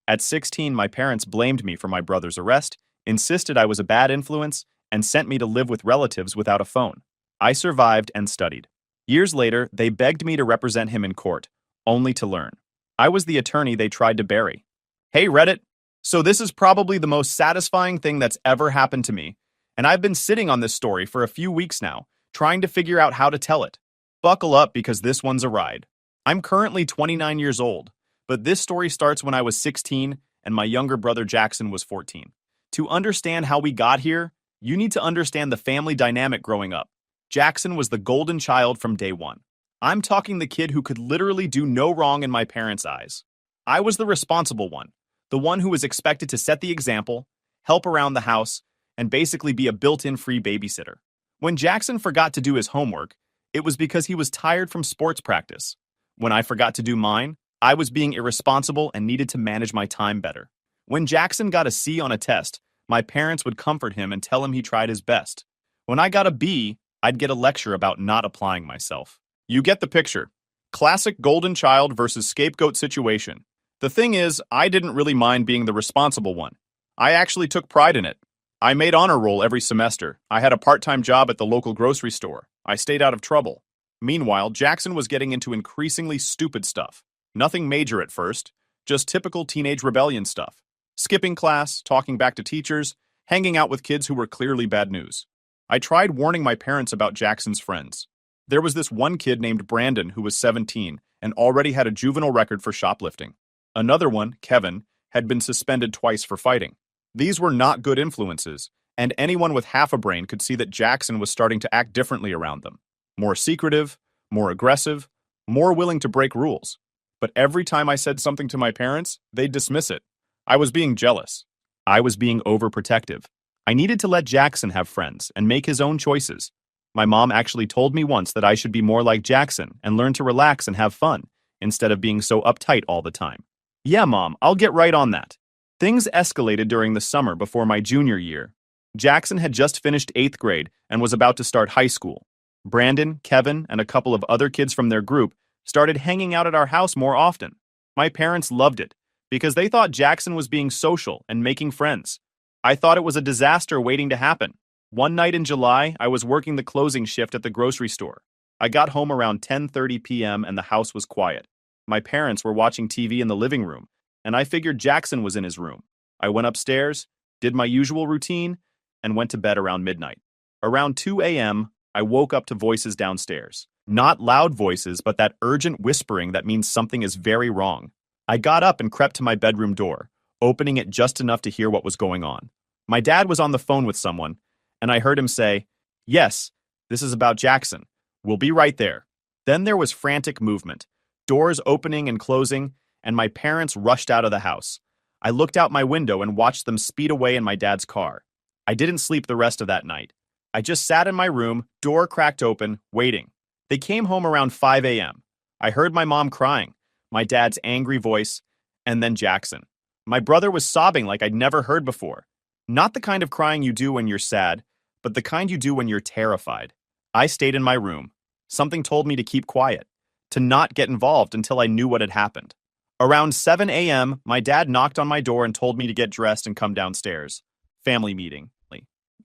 At 16, my parents blamed me for my brother's arrest, insisted I was a bad influence, and sent me to live with relatives without a phone. I survived and studied. Years later, they begged me to represent him in court, only to learn I was the attorney they tried to bury. Hey Reddit! So this is probably the most satisfying thing that's ever happened to me, and I've been sitting on this story for a few weeks now, trying to figure out how to tell it. Buckle up because this one's a ride. I'm currently 29 years old, but this story starts when I was 16 and my younger brother Jackson was 14. To understand how we got here, you need to understand the family dynamic growing up. Jackson was the golden child from day one. I'm talking the kid who could literally do no wrong in my parents' eyes. I was the responsible one, the one who was expected to set the example, help around the house, and basically be a built-in free babysitter. When Jackson forgot to do his homework, it was because he was tired from sports practice. When I forgot to do mine, I was being irresponsible and needed to manage my time better. When Jackson got a C on a test, my parents would comfort him and tell him he tried his best. When I got a B, I'd get a lecture about not applying myself. You get the picture. Classic golden child versus scapegoat situation. The thing is, I didn't really mind being the responsible one. I actually took pride in it. I made honor roll every semester. I had a part-time job at the local grocery store. I stayed out of trouble. Meanwhile, Jackson was getting into increasingly stupid stuff. Nothing major at first, just typical teenage rebellion stuff. Skipping class, talking back to teachers, hanging out with kids who were clearly bad news. I tried warning my parents about Jackson's friends. There was this one kid named Brandon who was 17 and already had a juvenile record for shoplifting. Another one, Kevin, had been suspended twice for fighting. These were not good influences, and anyone with half a brain could see that Jackson was starting to act differently around them. More secretive, more aggressive, more willing to break rules. But every time I said something to my parents, they'd dismiss it. I was being jealous. I was being overprotective. I needed to let Jackson have friends and make his own choices. My mom actually told me once that I should be more like Jackson and learn to relax and have fun, instead of being so uptight all the time. Yeah, Mom, I'll get right on that. Things escalated during the summer before my junior year. Jackson had just finished 8th grade and was about to start high school. Brandon, Kevin, and a couple of other kids from their group started hanging out at our house more often. My parents loved it, because they thought Jackson was being social and making friends. I thought it was a disaster waiting to happen. One night in July, I was working the closing shift at the grocery store. I got home around 10:30 p.m. and the house was quiet. My parents were watching TV in the living room, and I figured Jackson was in his room. I went upstairs, did my usual routine, and went to bed around midnight. Around 2 a.m., I woke up to voices downstairs. Not loud voices, but that urgent whispering that means something is very wrong. I got up and crept to my bedroom door, opening it just enough to hear what was going on. My dad was on the phone with someone, and I heard him say, "Yes, this is about Jackson. We'll be right there." Then there was frantic movement, doors opening and closing, and my parents rushed out of the house. I looked out my window and watched them speed away in my dad's car. I didn't sleep the rest of that night. I just sat in my room, door cracked open, waiting. They came home around 5 a.m. I heard my mom crying, my dad's angry voice, and then Jackson. My brother was sobbing like I'd never heard before. Not the kind of crying you do when you're sad, but the kind you do when you're terrified. I stayed in my room. Something told me to keep quiet, to not get involved until I knew what had happened. Around 7 a.m., my dad knocked on my door and told me to get dressed and come downstairs. Family meeting.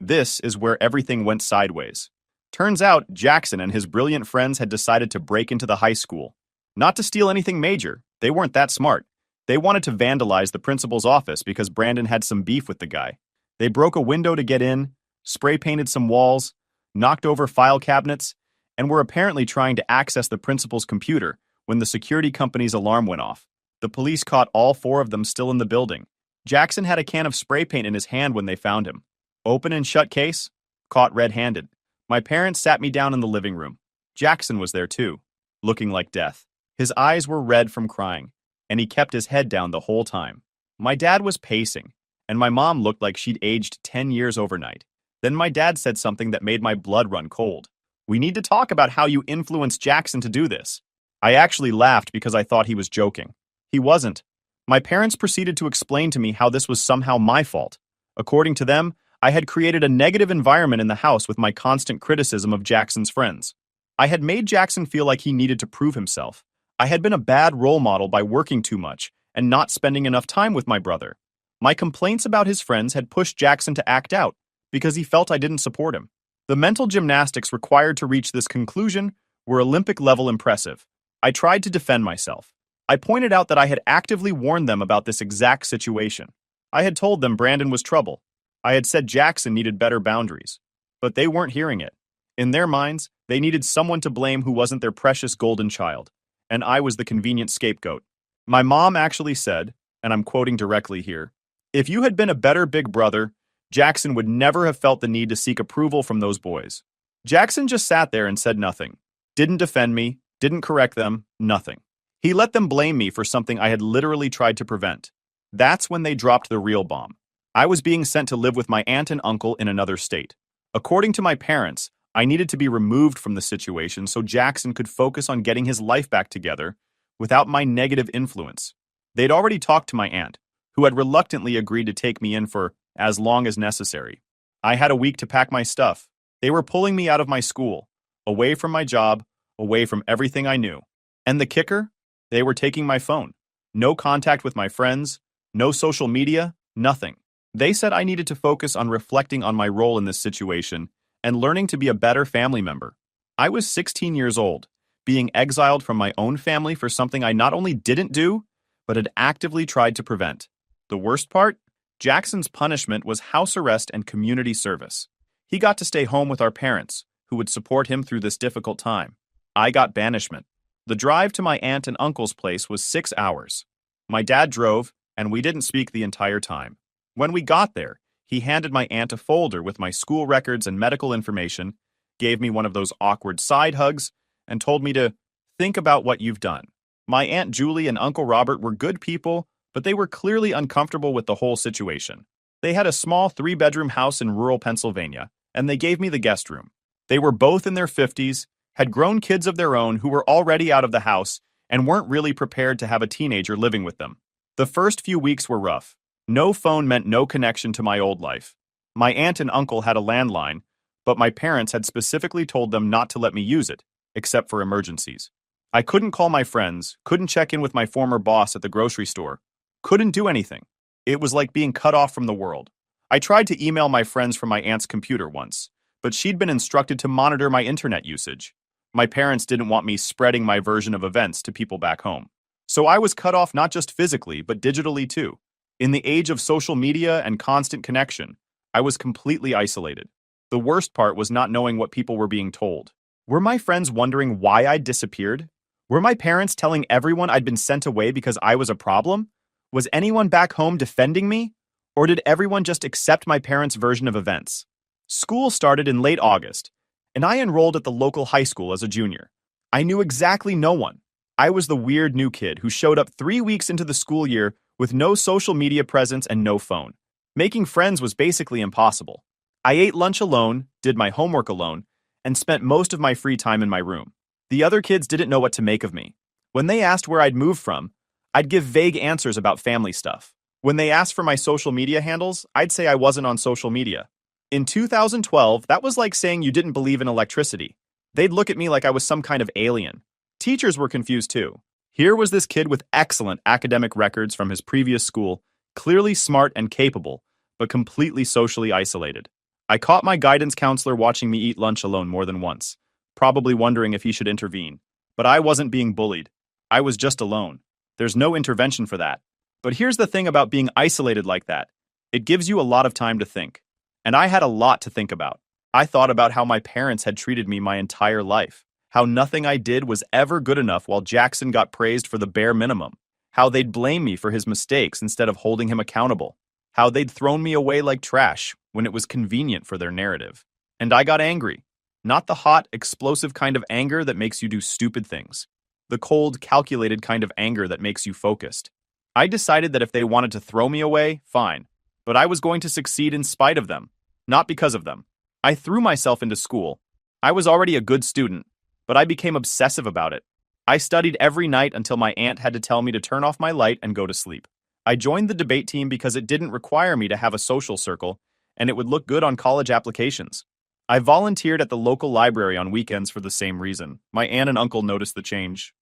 This is where everything went sideways. Turns out, Jackson and his brilliant friends had decided to break into the high school. Not to steal anything major, they weren't that smart. They wanted to vandalize the principal's office because Brandon had some beef with the guy. They broke a window to get in, spray painted some walls, knocked over file cabinets, and were apparently trying to access the principal's computer when the security company's alarm went off. The police caught all 4 of them still in the building. Jackson had a can of spray paint in his hand when they found him. Open and shut case, caught red-handed. My parents sat me down in the living room. Jackson was there too, looking like death. His eyes were red from crying, and he kept his head down the whole time. My dad was pacing, and my mom looked like she'd aged 10 years overnight. Then my dad said something that made my blood run cold. "We need to talk about how you influenced Jackson to do this." I actually laughed because I thought he was joking. He wasn't. My parents proceeded to explain to me how this was somehow my fault. According to them, I had created a negative environment in the house with my constant criticism of Jackson's friends. I had made Jackson feel like he needed to prove himself. I had been a bad role model by working too much and not spending enough time with my brother. My complaints about his friends had pushed Jackson to act out because he felt I didn't support him. The mental gymnastics required to reach this conclusion were Olympic-level impressive. I tried to defend myself. I pointed out that I had actively warned them about this exact situation. I had told them Brandon was trouble. I had said Jackson needed better boundaries. But they weren't hearing it. In their minds, they needed someone to blame who wasn't their precious golden child. And I was the convenient scapegoat. My mom actually said, and I'm quoting directly here, "If you had been a better big brother, Jackson would never have felt the need to seek approval from those boys." Jackson just sat there and said nothing. Didn't defend me, didn't correct them, nothing. He let them blame me for something I had literally tried to prevent. That's when they dropped the real bomb. I was being sent to live with my aunt and uncle in another state. According to my parents, I needed to be removed from the situation so Jackson could focus on getting his life back together without my negative influence. They'd already talked to my aunt, who had reluctantly agreed to take me in for as long as necessary. I had a week to pack my stuff. They were pulling me out of my school, away from my job, away from everything I knew. And the kicker? They were taking my phone. No contact with my friends, no social media, nothing. They said I needed to focus on reflecting on my role in this situation and learning to be a better family member. I was 16 years old, being exiled from my own family for something I not only didn't do, but had actively tried to prevent. The worst part? Jackson's punishment was house arrest and community service. He got to stay home with our parents, who would support him through this difficult time. I got banishment. The drive to my aunt and uncle's place was 6 hours. My dad drove, and we didn't speak the entire time. When we got there, he handed my aunt a folder with my school records and medical information, gave me one of those awkward side hugs, and told me to think about what you've done. My Aunt Julie and Uncle Robert were good people, but they were clearly uncomfortable with the whole situation. They had a small 3-bedroom house in rural Pennsylvania, and they gave me the guest room. They were both in their 50s, had grown kids of their own who were already out of the house and weren't really prepared to have a teenager living with them. The first few weeks were rough. No phone meant no connection to my old life. My aunt and uncle had a landline, but my parents had specifically told them not to let me use it, except for emergencies. I couldn't call my friends, couldn't check in with my former boss at the grocery store, couldn't do anything. It was like being cut off from the world. I tried to email my friends from my aunt's computer once, but she'd been instructed to monitor my internet usage. My parents didn't want me spreading my version of events to people back home. So I was cut off not just physically, but digitally too. In the age of social media and constant connection, I was completely isolated. The worst part was not knowing what people were being told. Were my friends wondering why I'd disappeared? Were my parents telling everyone I'd been sent away because I was a problem? Was anyone back home defending me? Or did everyone just accept my parents' version of events? School started in late August, and I enrolled at the local high school as a junior. I knew exactly no one. I was the weird new kid who showed up 3 weeks into the school year with no social media presence and no phone. Making friends was basically impossible. I ate lunch alone, did my homework alone, and spent most of my free time in my room. The other kids didn't know what to make of me. When they asked where I'd moved from, I'd give vague answers about family stuff. When they asked for my social media handles, I'd say I wasn't on social media. In 2012, that was like saying you didn't believe in electricity. They'd look at me like I was some kind of alien. Teachers were confused too. Here was this kid with excellent academic records from his previous school, clearly smart and capable, but completely socially isolated. I caught my guidance counselor watching me eat lunch alone more than once, probably wondering if he should intervene. But I wasn't being bullied. I was just alone. There's no intervention for that. But here's the thing about being isolated like that. It gives you a lot of time to think. And I had a lot to think about. I thought about how my parents had treated me my entire life, how nothing I did was ever good enough while Jackson got praised for the bare minimum, how they'd blame me for his mistakes instead of holding him accountable, how they'd thrown me away like trash when it was convenient for their narrative. And I got angry. Not the hot, explosive kind of anger that makes you do stupid things. The cold, calculated kind of anger that makes you focused. I decided that if they wanted to throw me away, fine. But I was going to succeed in spite of them, not because of them. I threw myself into school. I was already a good student, but I became obsessive about it. I studied every night until my aunt had to tell me to turn off my light and go to sleep. I joined the debate team because it didn't require me to have a social circle, and it would look good on college applications. I volunteered at the local library on weekends for the same reason. My aunt and uncle noticed the change.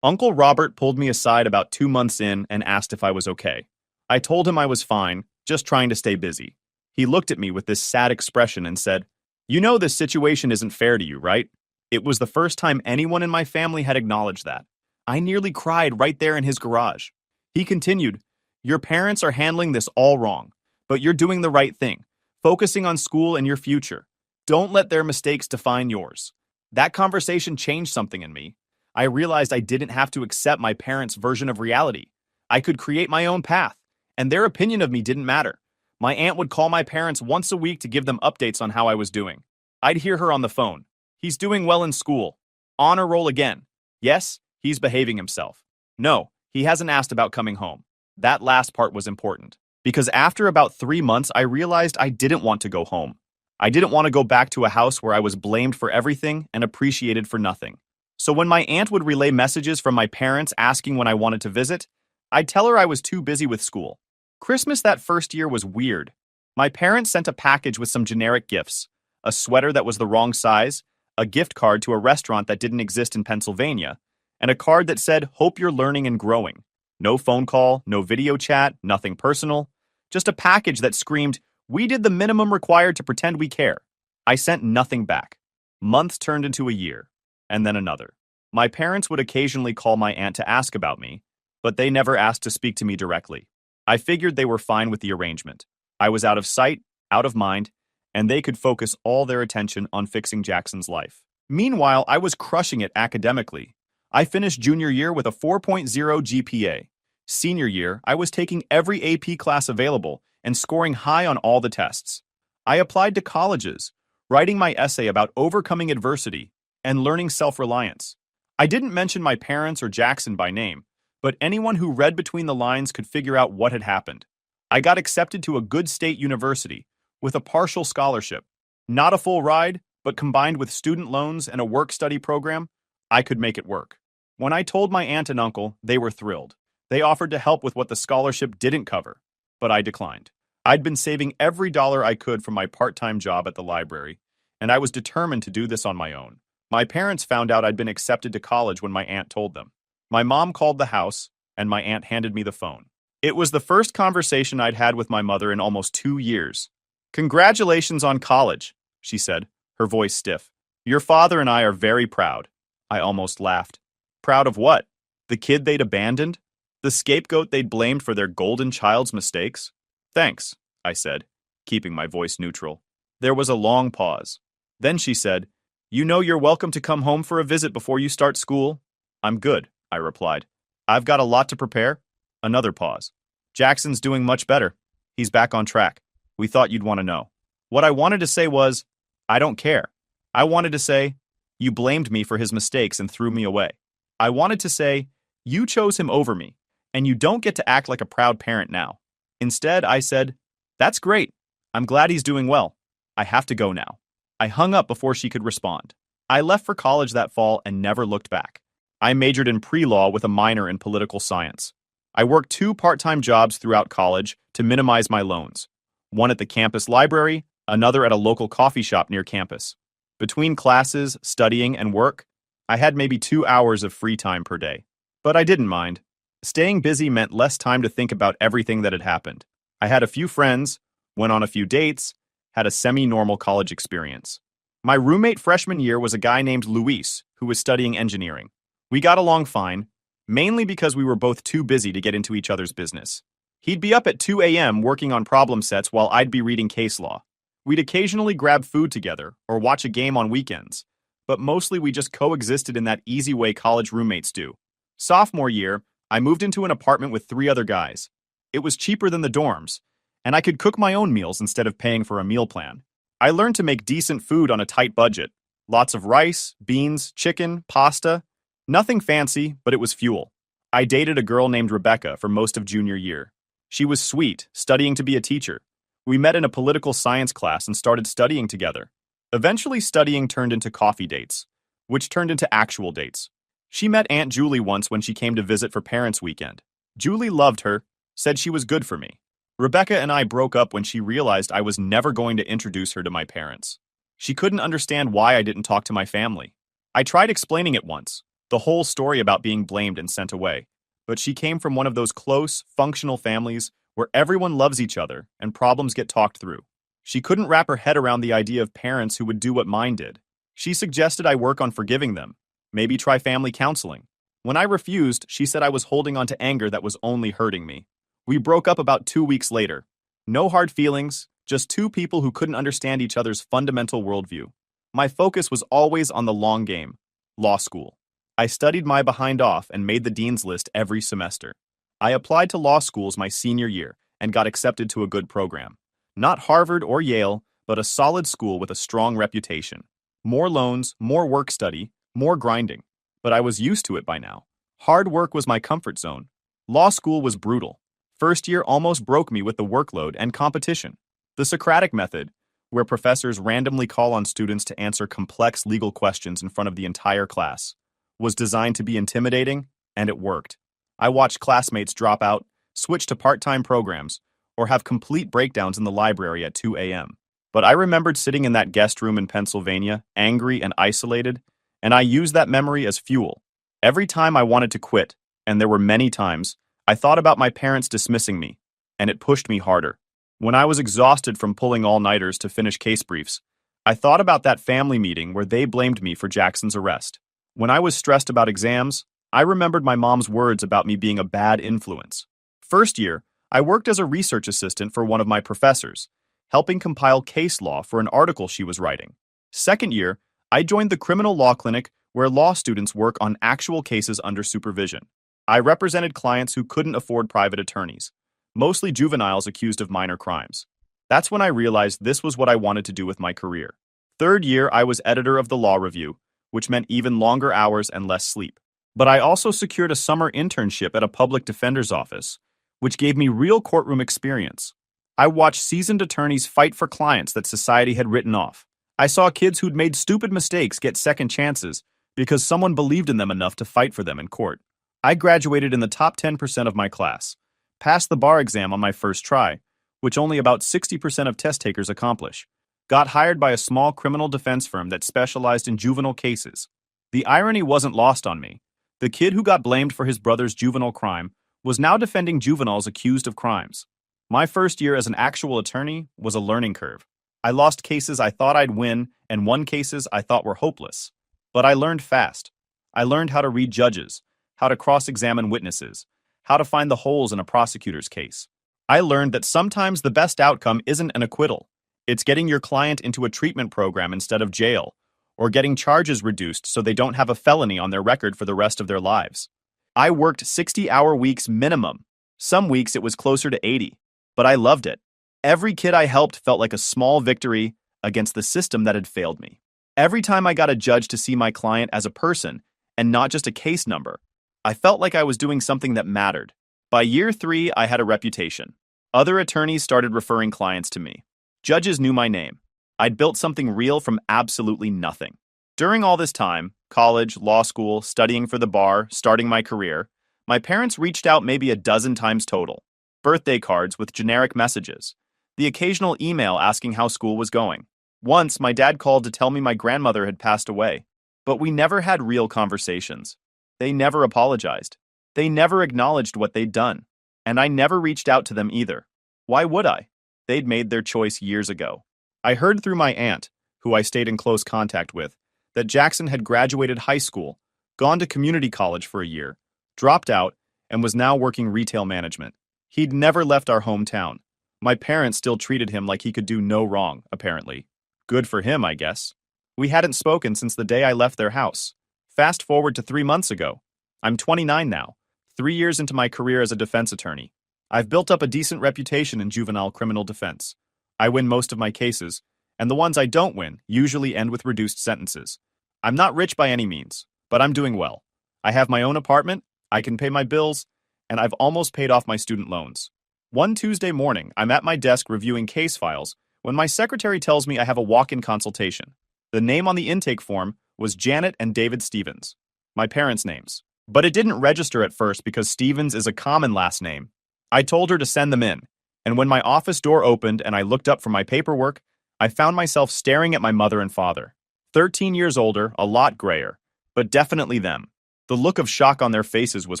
Uncle Robert pulled me aside about 2 months in and asked if I was okay. I told him I was fine, just trying to stay busy. He looked at me with this sad expression and said, "You know this situation isn't fair to you, right?" It was the first time anyone in my family had acknowledged that. I nearly cried right there in his garage. He continued, "Your parents are handling this all wrong, but you're doing the right thing, focusing on school and your future. Don't let their mistakes define yours." That conversation changed something in me. I realized I didn't have to accept my parents' version of reality. I could create my own path, and their opinion of me didn't matter. My aunt would call my parents once a week to give them updates on how I was doing. I'd hear her on the phone. "He's doing well in school. Honor roll again. Yes, he's behaving himself. No, he hasn't asked about coming home." That last part was important, because after about 3 months, I realized I didn't want to go home. I didn't want to go back to a house where I was blamed for everything and appreciated for nothing. So when my aunt would relay messages from my parents asking when I wanted to visit, I'd tell her I was too busy with school. Christmas that first year was weird. My parents sent a package with some generic gifts: a sweater that was the wrong size, a gift card to a restaurant that didn't exist in Pennsylvania, and a card that said, "Hope you're learning and growing." No phone call, no video chat, nothing personal. Just a package that screamed, "We did the minimum required to pretend we care." I sent nothing back. Months turned into a year, and then another. My parents would occasionally call my aunt to ask about me, but they never asked to speak to me directly. I figured they were fine with the arrangement. I was out of sight, out of mind, and they could focus all their attention on fixing Jackson's life. Meanwhile, I was crushing it academically. I finished junior year with a 4.0 GPA. Senior year, I was taking every AP class available and scoring high on all the tests. I applied to colleges, writing my essay about overcoming adversity and learning self-reliance. I didn't mention my parents or Jackson by name, but anyone who read between the lines could figure out what had happened. I got accepted to a good state university with a partial scholarship. Not a full ride, but combined with student loans and a work-study program, I could make it work. When I told my aunt and uncle, they were thrilled. They offered to help with what the scholarship didn't cover, but I declined. I'd been saving every dollar I could from my part-time job at the library, and I was determined to do this on my own. My parents found out I'd been accepted to college when my aunt told them. My mom called the house, and my aunt handed me the phone. It was the first conversation I'd had with my mother in almost 2 years. "Congratulations on college," she said, her voice stiff. "Your father and I are very proud." I almost laughed. Proud of what? The kid they'd abandoned? The scapegoat they'd blamed for their golden child's mistakes? "Thanks," I said, keeping my voice neutral. There was a long pause. Then she said, "You know you're welcome to come home for a visit before you start school." "I'm good," I replied. "I've got a lot to prepare." Another pause. "Jackson's doing much better. He's back on track. We thought you'd want to know." What I wanted to say was, "I don't care." I wanted to say, "You blamed me for his mistakes and threw me away." I wanted to say, "You chose him over me, and you don't get to act like a proud parent now." Instead, I said, "That's great. I'm glad he's doing well. I have to go now." I hung up before she could respond. I left for college that fall and never looked back. I majored in pre-law with a minor in political science. I worked 2 part-time jobs throughout college to minimize my loans. One at the campus library, another at a local coffee shop near campus. Between classes, studying, and work, I had maybe 2 hours of free time per day. But I didn't mind. Staying busy meant less time to think about everything that had happened. I had a few friends, went on a few dates, had a semi-normal college experience. My roommate freshman year was a guy named Luis, who was studying engineering. We got along fine, mainly because we were both too busy to get into each other's business. He'd be up at 2 a.m. working on problem sets while I'd be reading case law. We'd occasionally grab food together or watch a game on weekends, but mostly we just coexisted in that easy way college roommates do. Sophomore year, I moved into an apartment with 3 other guys. It was cheaper than the dorms, and I could cook my own meals instead of paying for a meal plan. I learned to make decent food on a tight budget. Lots of rice, beans, chicken, pasta. Nothing fancy, but it was fuel. I dated a girl named Rebecca for most of junior year. She was sweet, studying to be a teacher. We met in a political science class and started studying together. Eventually, studying turned into coffee dates, which turned into actual dates. She met Aunt Julie once when she came to visit for Parents' Weekend. Julie loved her, said she was good for me. Rebecca and I broke up when she realized I was never going to introduce her to my parents. She couldn't understand why I didn't talk to my family. I tried explaining it once, the whole story about being blamed and sent away. But she came from one of those close, functional families where everyone loves each other and problems get talked through. She couldn't wrap her head around the idea of parents who would do what mine did. She suggested I work on forgiving them, maybe try family counseling. When I refused, she said I was holding on to anger that was only hurting me. We broke up about 2 weeks later. No hard feelings, just two people who couldn't understand each other's fundamental worldview. My focus was always on the long game, law school. I studied my behind off and made the dean's list every semester. I applied to law schools my senior year and got accepted to a good program. Not Harvard or Yale, but a solid school with a strong reputation. More loans, more work study, more grinding. But I was used to it by now. Hard work was my comfort zone. Law school was brutal. First year almost broke me with the workload and competition. The Socratic method, where professors randomly call on students to answer complex legal questions in front of the entire class, was designed to be intimidating, and it worked. I watched classmates drop out, switch to part-time programs, or have complete breakdowns in the library at 2 a.m. But I remembered sitting in that guest room in Pennsylvania, angry and isolated, and I used that memory as fuel. Every time I wanted to quit, and there were many times, I thought about my parents dismissing me, and it pushed me harder. When I was exhausted from pulling all-nighters to finish case briefs, I thought about that family meeting where they blamed me for Jackson's arrest. When I was stressed about exams, I remembered my mom's words about me being a bad influence. First year, I worked as a research assistant for one of my professors, helping compile case law for an article she was writing. Second year, I joined the criminal law clinic where law students work on actual cases under supervision. I represented clients who couldn't afford private attorneys, mostly juveniles accused of minor crimes. That's when I realized this was what I wanted to do with my career. Third year, I was editor of the Law Review, which meant even longer hours and less sleep. But I also secured a summer internship at a public defender's office, which gave me real courtroom experience. I watched seasoned attorneys fight for clients that society had written off. I saw kids who'd made stupid mistakes get second chances because someone believed in them enough to fight for them in court. I graduated in the top 10% of my class, passed the bar exam on my first try, which only about 60% of test takers accomplish, got hired by a small criminal defense firm that specialized in juvenile cases. The irony wasn't lost on me. The kid who got blamed for his brother's juvenile crime was now defending juveniles accused of crimes. My first year as an actual attorney was a learning curve. I lost cases I thought I'd win and won cases I thought were hopeless. But I learned fast. I learned how to read judges, how to cross-examine witnesses, how to find the holes in a prosecutor's case. I learned that sometimes the best outcome isn't an acquittal. It's getting your client into a treatment program instead of jail, or getting charges reduced so they don't have a felony on their record for the rest of their lives. I worked 60-hour weeks minimum. Some weeks it was closer to 80, but I loved it. Every kid I helped felt like a small victory against the system that had failed me. Every time I got a judge to see my client as a person and not just a case number, I felt like I was doing something that mattered. By year 3, I had a reputation. Other attorneys started referring clients to me. Judges knew my name. I'd built something real from absolutely nothing. During all this time, college, law school, studying for the bar, starting my career, my parents reached out maybe a dozen times total. Birthday cards with generic messages. The occasional email asking how school was going. Once, my dad called to tell me my grandmother had passed away. But we never had real conversations. They never apologized. They never acknowledged what they'd done. And I never reached out to them either. Why would I? They'd made their choice years ago. I heard through my aunt, who I stayed in close contact with, that Jackson had graduated high school, gone to community college for a year, dropped out, and was now working retail management. He'd never left our hometown. My parents still treated him like he could do no wrong, apparently. Good for him, I guess. We hadn't spoken since the day I left their house. Fast forward to 3 months ago. I'm 29 now, 3 years into my career as a defense attorney. I've built up a decent reputation in juvenile criminal defense. I win most of my cases, and the ones I don't win usually end with reduced sentences. I'm not rich by any means, but I'm doing well. I have my own apartment, I can pay my bills, and I've almost paid off my student loans. One Tuesday morning, I'm at my desk reviewing case files when my secretary tells me I have a walk-in consultation. The name on the intake form was Janet and David Stevens, my parents' names. But it didn't register at first because Stevens is a common last name. I told her to send them in, and when my office door opened and I looked up for my paperwork, I found myself staring at my mother and father. 13 years older, a lot grayer, but definitely them. The look of shock on their faces was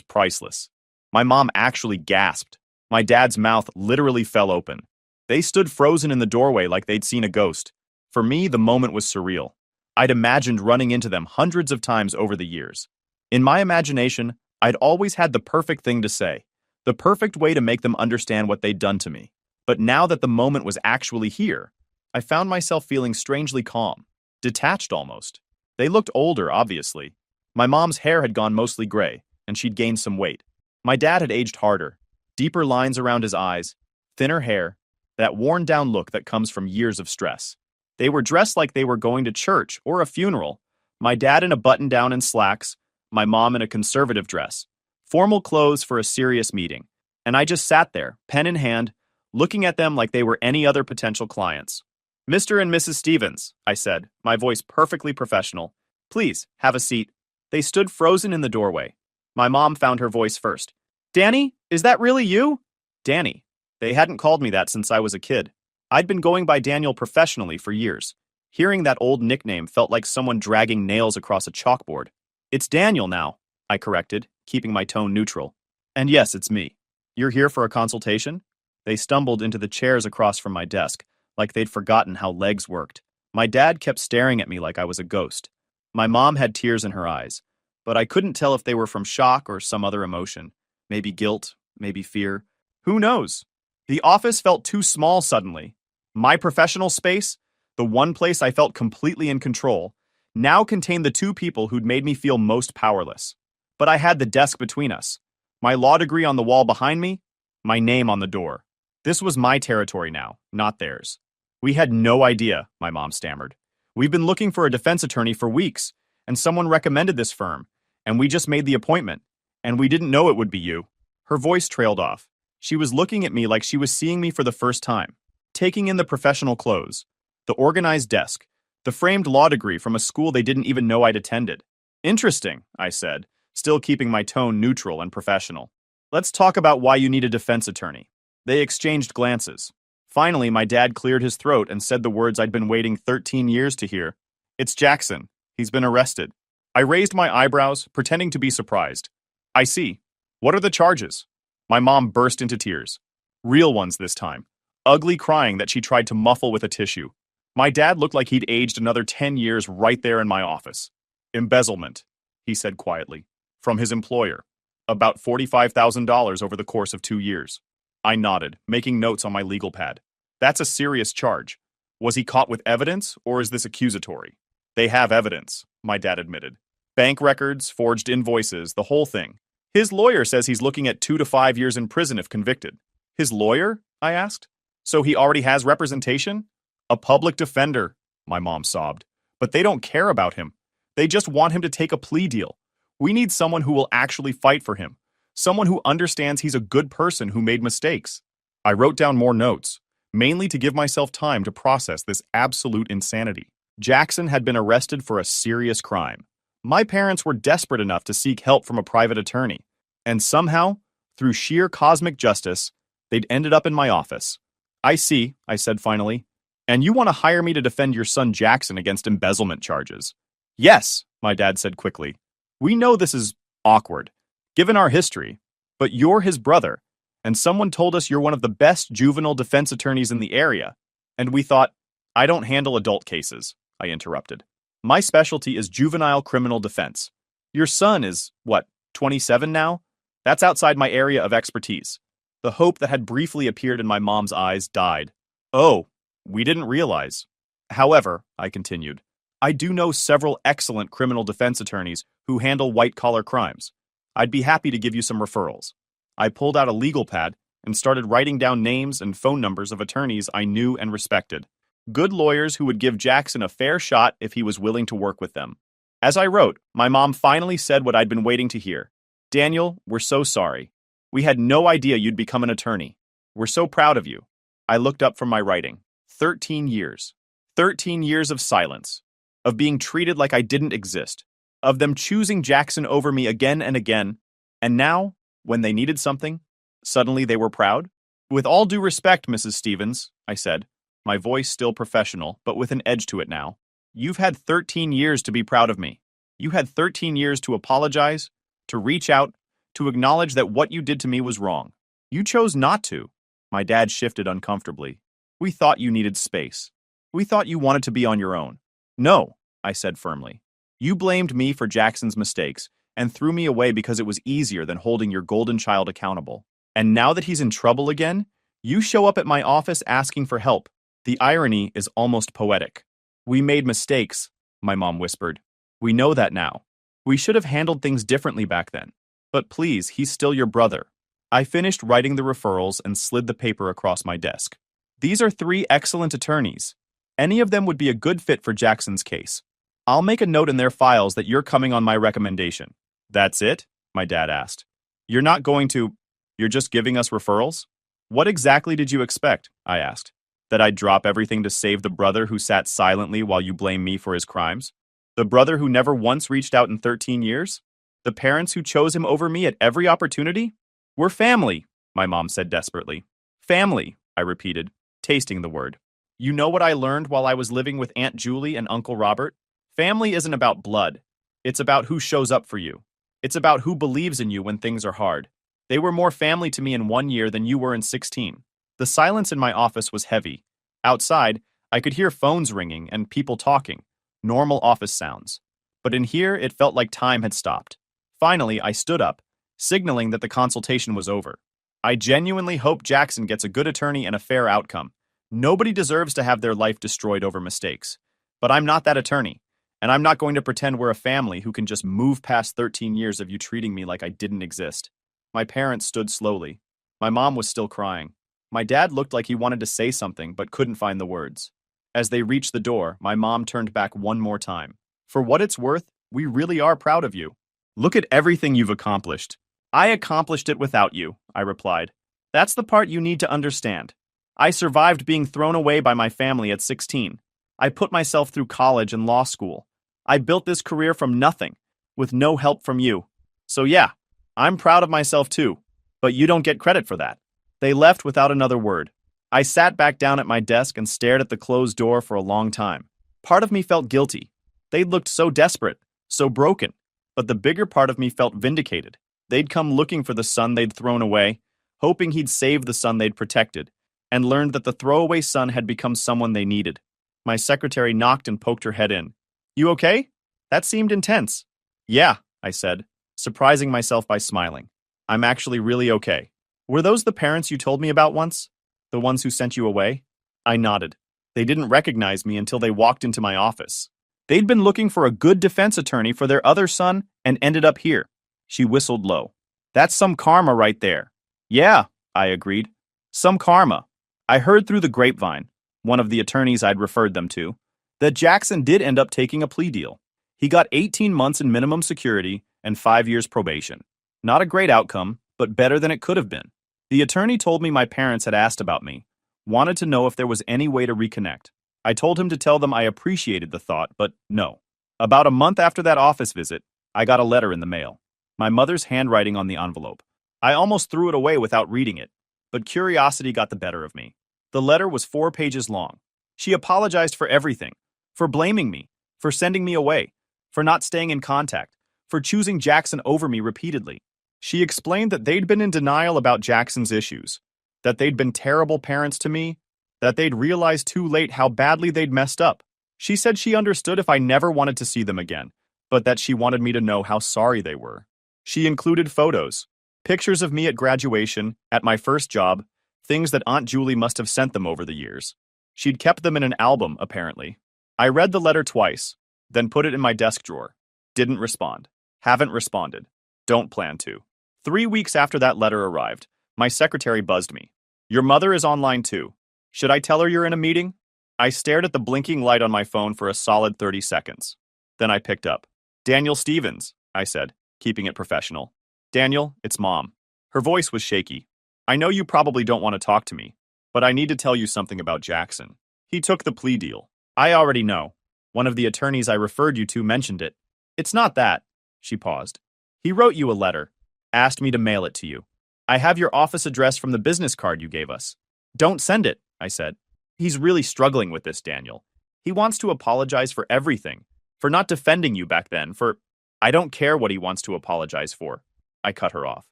priceless. My mom actually gasped. My dad's mouth literally fell open. They stood frozen in the doorway like they'd seen a ghost. For me, the moment was surreal. I'd imagined running into them hundreds of times over the years. In my imagination, I'd always had the perfect thing to say, the perfect way to make them understand what they'd done to me. But now that the moment was actually here, I found myself feeling strangely calm, detached almost. They looked older, obviously. My mom's hair had gone mostly gray, and she'd gained some weight. My dad had aged harder, deeper lines around his eyes, thinner hair, that worn-down look that comes from years of stress. They were dressed like they were going to church or a funeral, my dad in a button-down and slacks, my mom in a conservative dress. Formal clothes for a serious meeting. And I just sat there, pen in hand, looking at them like they were any other potential clients. "Mr. and Mrs. Stevens," I said, my voice perfectly professional. "Please, have a seat." They stood frozen in the doorway. My mom found her voice first. "Danny, is that really you?" Danny. They hadn't called me that since I was a kid. I'd been going by Daniel professionally for years. Hearing that old nickname felt like someone dragging nails across a chalkboard. "It's Daniel now," I corrected, keeping my tone neutral. "And yes, it's me. You're here for a consultation?" They stumbled into the chairs across from my desk, like they'd forgotten how legs worked. My dad kept staring at me like I was a ghost. My mom had tears in her eyes, but I couldn't tell if they were from shock or some other emotion. Maybe guilt, maybe fear. Who knows? The office felt too small suddenly. My professional space, the one place I felt completely in control, now contained the two people who'd made me feel most powerless. But I had the desk between us, my law degree on the wall behind me, my name on the door. This was my territory now, not theirs. "We had no idea," my mom stammered. "We've been looking for a defense attorney for weeks, and someone recommended this firm, and we just made the appointment, and we didn't know it would be you." Her voice trailed off. She was looking at me like she was seeing me for the first time, taking in the professional clothes, the organized desk, the framed law degree from a school they didn't even know I'd attended. "Interesting," I said, still keeping my tone neutral and professional. "Let's talk about why you need a defense attorney." They exchanged glances. Finally, my dad cleared his throat and said the words I'd been waiting 13 years to hear. "It's Jackson. He's been arrested." I raised my eyebrows, pretending to be surprised. "I see. What are the charges?" My mom burst into tears. Real ones this time. Ugly crying that she tried to muffle with a tissue. My dad looked like he'd aged another 10 years right there in my office. "Embezzlement," he said quietly, "from his employer. About $45,000 over the course of 2 years. I nodded, making notes on my legal pad. "That's a serious charge. Was he caught with evidence, or is this accusatory?" "They have evidence," my dad admitted. "Bank records, forged invoices, the whole thing. His lawyer says he's looking at 2 to 5 years in prison if convicted." "His lawyer?" I asked. "So he already has representation?" "A public defender," my mom sobbed. "But they don't care about him. They just want him to take a plea deal. We need someone who will actually fight for him. Someone who understands he's a good person who made mistakes." I wrote down more notes, mainly to give myself time to process this absolute insanity. Jackson had been arrested for a serious crime. My parents were desperate enough to seek help from a private attorney. And somehow, through sheer cosmic justice, they'd ended up in my office. "I see," I said finally. "And you want to hire me to defend your son Jackson against embezzlement charges?" "Yes," my dad said quickly. "We know this is awkward, given our history, but you're his brother, and someone told us you're one of the best juvenile defense attorneys in the area, and we thought—" "I don't handle adult cases," I interrupted. "My specialty is juvenile criminal defense. Your son is, what, 27 now? That's outside my area of expertise." The hope that had briefly appeared in my mom's eyes died. "Oh, we didn't realize." "However," I continued, "I do know several excellent criminal defense attorneys who handle white-collar crimes. I'd be happy to give you some referrals." I pulled out a legal pad and started writing down names and phone numbers of attorneys I knew and respected. Good lawyers who would give Jackson a fair shot if he was willing to work with them. As I wrote, my mom finally said what I'd been waiting to hear. "Daniel, we're so sorry. We had no idea you'd become an attorney. We're so proud of you." I looked up from my writing. 13 years. 13 years of silence. Of being treated like I didn't exist. Of them choosing Jackson over me again and again. And now, when they needed something, suddenly they were proud? "With all due respect, Mrs. Stevens," I said, my voice still professional, but with an edge to it now. "You've had 13 years to be proud of me. You had 13 years to apologize, to reach out, to acknowledge that what you did to me was wrong. You chose not to. My dad shifted uncomfortably. We thought you needed space. We thought you wanted to be on your own. No, I said firmly. You blamed me for Jackson's mistakes and threw me away because it was easier than holding your golden child accountable. And now that he's in trouble again, you show up at my office asking for help. The irony is almost poetic. We made mistakes, my mom whispered. We know that now. We should have handled things differently back then. But please, he's still your brother. I finished writing the referrals and slid the paper across my desk. These are 3 excellent attorneys. Any of them would be a good fit for Jackson's case. I'll make a note in their files that you're coming on my recommendation. That's it? My dad asked. You're not going to... You're just giving us referrals? What exactly did you expect? I asked. That I'd drop everything to save the brother who sat silently while you blame me for his crimes? The brother who never once reached out in 13 years? The parents who chose him over me at every opportunity? We're family, my mom said desperately. Family, I repeated, tasting the word. You know what I learned while I was living with Aunt Julie and Uncle Robert? Family isn't about blood. It's about who shows up for you. It's about who believes in you when things are hard. They were more family to me in 1 year than you were in 16. The silence in my office was heavy. Outside, I could hear phones ringing and people talking, normal office sounds. But in here, it felt like time had stopped. Finally, I stood up, signaling that the consultation was over. I genuinely hope Jackson gets a good attorney and a fair outcome. Nobody deserves to have their life destroyed over mistakes. But I'm not that attorney, and I'm not going to pretend we're a family who can just move past 13 years of you treating me like I didn't exist. My parents stood slowly. My mom was still crying. My dad looked like he wanted to say something but couldn't find the words. As they reached the door, my mom turned back one more time. For what it's worth, we really are proud of you. Look at everything you've accomplished. I accomplished it without you, I replied. That's the part you need to understand. I survived being thrown away by my family at 16. I put myself through college and law school. I built this career from nothing, with no help from you. So yeah, I'm proud of myself too, but you don't get credit for that. They left without another word. I sat back down at my desk and stared at the closed door for a long time. Part of me felt guilty. They'd looked so desperate, so broken, but the bigger part of me felt vindicated. They'd come looking for the son they'd thrown away, hoping he'd save the son they'd protected, and learned that the throwaway son had become someone they needed. My secretary knocked and poked her head in. You okay? That seemed intense. Yeah, I said, surprising myself by smiling. I'm actually really okay. Were those the parents you told me about once? The ones who sent you away? I nodded. They didn't recognize me until they walked into my office. They'd been looking for a good defense attorney for their other son and ended up here. She whistled low. That's some karma right there. Yeah, I agreed. Some karma. I heard through the grapevine, one of the attorneys I'd referred them to, that Jackson did end up taking a plea deal. He got 18 months in minimum security and 5 years probation. Not a great outcome, but better than it could have been. The attorney told me my parents had asked about me, wanted to know if there was any way to reconnect. I told him to tell them I appreciated the thought, but no. About a month after that office visit, I got a letter in the mail. My mother's handwriting on the envelope. I almost threw it away without reading it, but curiosity got the better of me. The letter was 4 pages long. She apologized for everything, for blaming me, for sending me away, for not staying in contact, for choosing Jackson over me repeatedly. She explained that they'd been in denial about Jackson's issues, that they'd been terrible parents to me, that they'd realized too late how badly they'd messed up. She said she understood if I never wanted to see them again, but that she wanted me to know how sorry they were. She included photos, pictures of me at graduation, at my first job, things that Aunt Julie must have sent them over the years. She'd kept them in an album, apparently. I read the letter twice, then put it in my desk drawer. Didn't respond. Haven't responded. Don't plan to. 3 weeks after that letter arrived, my secretary buzzed me. Your mother is online too. Should I tell her you're in a meeting? I stared at the blinking light on my phone for a solid 30 seconds. Then I picked up. Daniel Stevens, I said, keeping it professional. Daniel, it's Mom. Her voice was shaky. I know you probably don't want to talk to me, but I need to tell you something about Jackson. He took the plea deal. I already know. One of the attorneys I referred you to mentioned it. It's not that. She paused. He wrote you a letter, asked me to mail it to you. I have your office address from the business card you gave us. Don't send it, I said. He's really struggling with this, Daniel. He wants to apologize for everything, for not defending you back then, for I don't care what he wants to apologize for. I cut her off.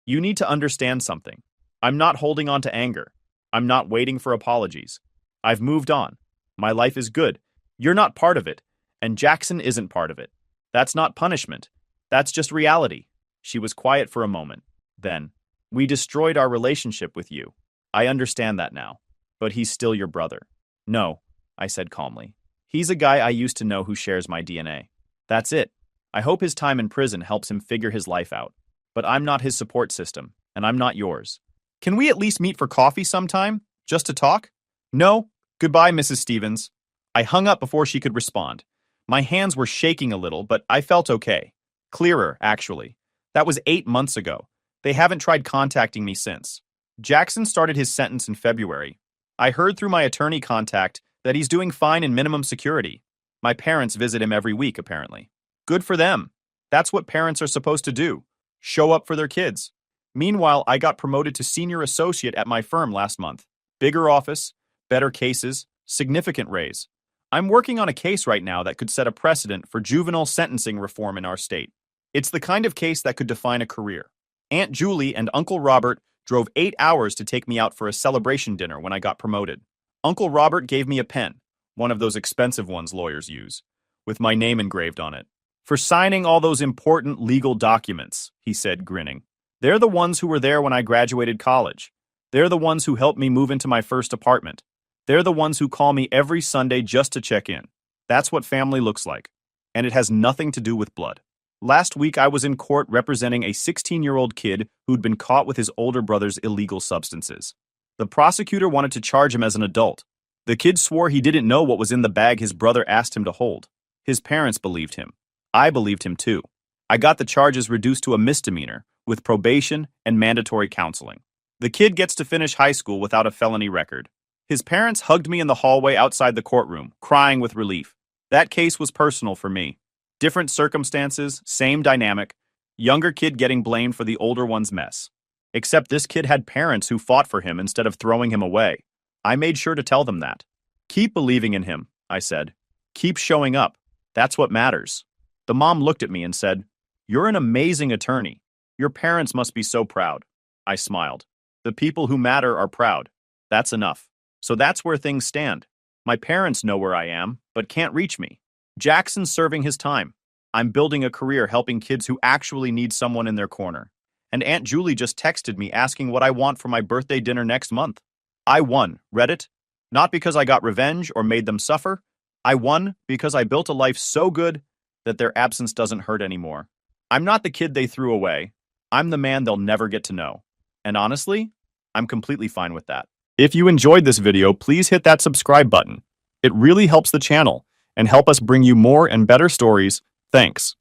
You need to understand something. I'm not holding on to anger. I'm not waiting for apologies. I've moved on. My life is good. You're not part of it, and Jackson isn't part of it. That's not punishment. That's just reality. She was quiet for a moment. Then, we destroyed our relationship with you. I understand that now. But he's still your brother. No, I said calmly. He's a guy I used to know who shares my DNA. That's it. I hope his time in prison helps him figure his life out. But I'm not his support system, and I'm not yours. Can we at least meet for coffee sometime? Just to talk? No? Goodbye, Mrs. Stevens. I hung up before she could respond. My hands were shaking a little, but I felt okay. Clearer, actually. That was 8 months ago. They haven't tried contacting me since. Jackson started his sentence in February. I heard through my attorney contact that he's doing fine in minimum security. My parents visit him every week, apparently. Good for them. That's what parents are supposed to do. Show up for their kids. Meanwhile, I got promoted to senior associate at my firm last month. Bigger office, better cases, significant raise. I'm working on a case right now that could set a precedent for juvenile sentencing reform in our state. It's the kind of case that could define a career. Aunt Julie and Uncle Robert drove 8 hours to take me out for a celebration dinner when I got promoted. Uncle Robert gave me a pen, one of those expensive ones lawyers use, with my name engraved on it. For signing all those important legal documents, he said, grinning. They're the ones who were there when I graduated college. They're the ones who helped me move into my first apartment. They're the ones who call me every Sunday just to check in. That's what family looks like. And it has nothing to do with blood. Last week, I was in court representing a 16-year-old kid who'd been caught with his older brother's illegal substances. The prosecutor wanted to charge him as an adult. The kid swore he didn't know what was in the bag his brother asked him to hold. His parents believed him. I believed him too. I got the charges reduced to a misdemeanor, with probation and mandatory counseling. The kid gets to finish high school without a felony record. His parents hugged me in the hallway outside the courtroom, crying with relief. That case was personal for me. Different circumstances, same dynamic. Younger kid getting blamed for the older one's mess. Except this kid had parents who fought for him instead of throwing him away. I made sure to tell them that. Keep believing in him, I said. Keep showing up. That's what matters. The mom looked at me and said, You're an amazing attorney. Your parents must be so proud. I smiled. The people who matter are proud. That's enough. So that's where things stand. My parents know where I am, but can't reach me. Jackson's serving his time. I'm building a career helping kids who actually need someone in their corner. And Aunt Julie just texted me asking what I want for my birthday dinner next month. I won, Reddit. Not because I got revenge or made them suffer. I won because I built a life so good that their absence doesn't hurt anymore. I'm not the kid they threw away. I'm the man they'll never get to know. And honestly, I'm completely fine with that. If you enjoyed this video, please hit that subscribe button. It really helps the channel and help us bring you more and better stories. Thanks.